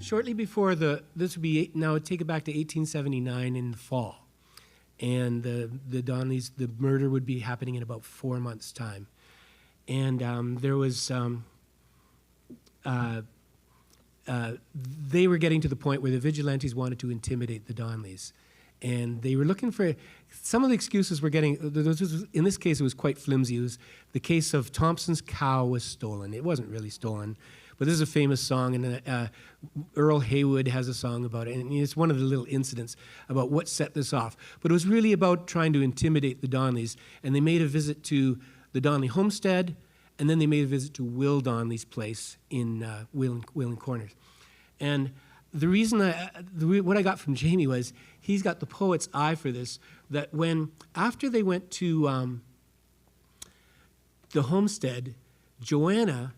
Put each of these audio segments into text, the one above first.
shortly before this would be, now take it back to 1879 in the fall. And the Donnellys, the murder would be happening in about 4 months' time. And there was, they were getting to the point where the vigilantes wanted to intimidate the Donnellys. And they were looking for, some of the excuses were getting, in this case it was quite flimsy. It was the case of Thompson's cow was stolen. It wasn't really stolen, but this is a famous song, and Earl Haywood has a song about it, and it's one of the little incidents about what set this off. But it was really about trying to intimidate the Donnellys, and they made a visit to the Donnelly homestead, and then they made a visit to Will Donnelly's place in Wheeling Corners. And the reason what I got from Jamie was he's got the poet's eye for this, that after they went to the homestead, Joanna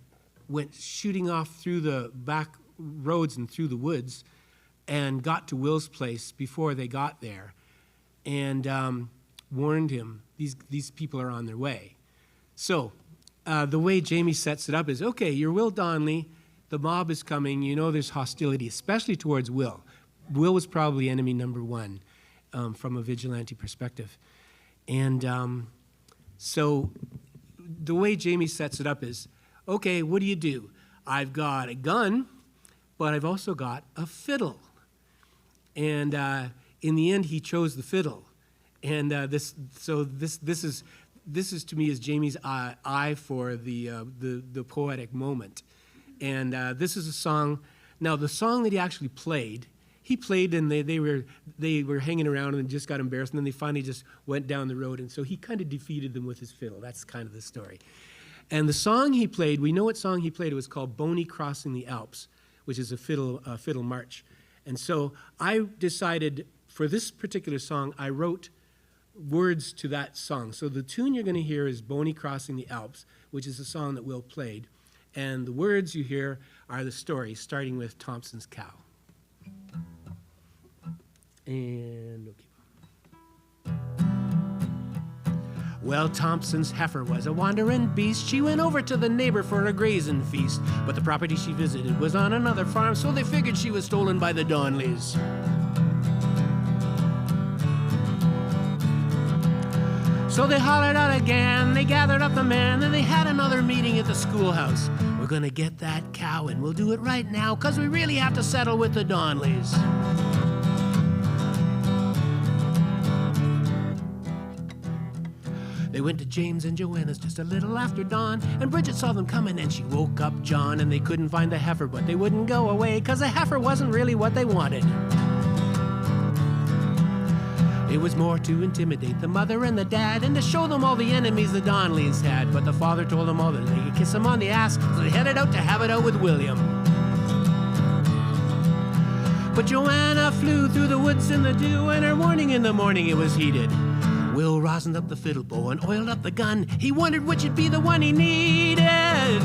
went shooting off through the back roads and through the woods and got to Will's place before they got there and warned him, these people are on their way. So the way Jamie sets it up is, okay, you're Will Donnelly, the mob is coming, you know there's hostility, especially towards Will. Will was probably enemy number one from a vigilante perspective. And so the way Jamie sets it up is, okay, what do? I've got a gun, but I've also got a fiddle. And in the end, he chose the fiddle. And this is to me is Jamie's eye for the poetic moment. And this is a song. Now, the song that he actually played, and they were hanging around and just got embarrassed, and then they finally just went down the road, and so he kind of defeated them with his fiddle. That's kind of the story. And the song he played, we know what song he played. It was called Boney Crossing the Alps, which is a fiddle march. And so I decided for this particular song, I wrote words to that song. So the tune you're going to hear is Boney Crossing the Alps, which is a song that Will played. And the words you hear are the story, starting with Thompson's cow. And okay. Well, Thompson's heifer was a wandering beast. She went over to the neighbor for a grazing feast. But the property she visited was on another farm, so they figured she was stolen by the Donnellys. So they hollered out again, they gathered up the men, and they had another meeting at the schoolhouse. We're gonna get that cow, and we'll do it right now, 'cause we really have to settle with the Donnellys. They went to James and Joanna's just a little after dawn, and Bridget saw them coming, and she woke up John, and they couldn't find the heifer, but they wouldn't go away, 'cause the heifer wasn't really what they wanted. It was more to intimidate the mother and the dad, and to show them all the enemies the Donnellys had. But the father told them all that they could kiss him on the ass, so they headed out to have it out with William. But Joanna flew through the woods in the dew, and her warning in the morning it was heeded. Will rosined up the fiddle bow and oiled up the gun. He wondered which would be the one he needed.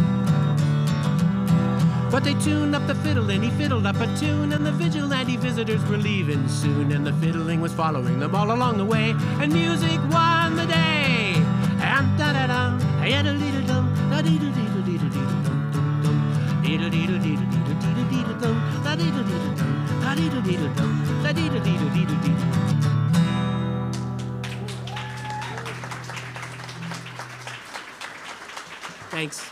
But they tuned up the fiddle and he fiddled up a tune, and the vigilante visitors were leaving soon, and the fiddling was following them all along the way, and music won the day. And da-da-dum, da-da-dee-da-dum, da-dee-da-dee-da-dee-da-dum, dee-da-dee-da-dee-da-dee-da-dee-da-dum, da-dee-da-dee-da-dum, da-dee-da-dee-da-dum, da-dee-da-dee-da-dee-da-dee-da-dum. Thanks.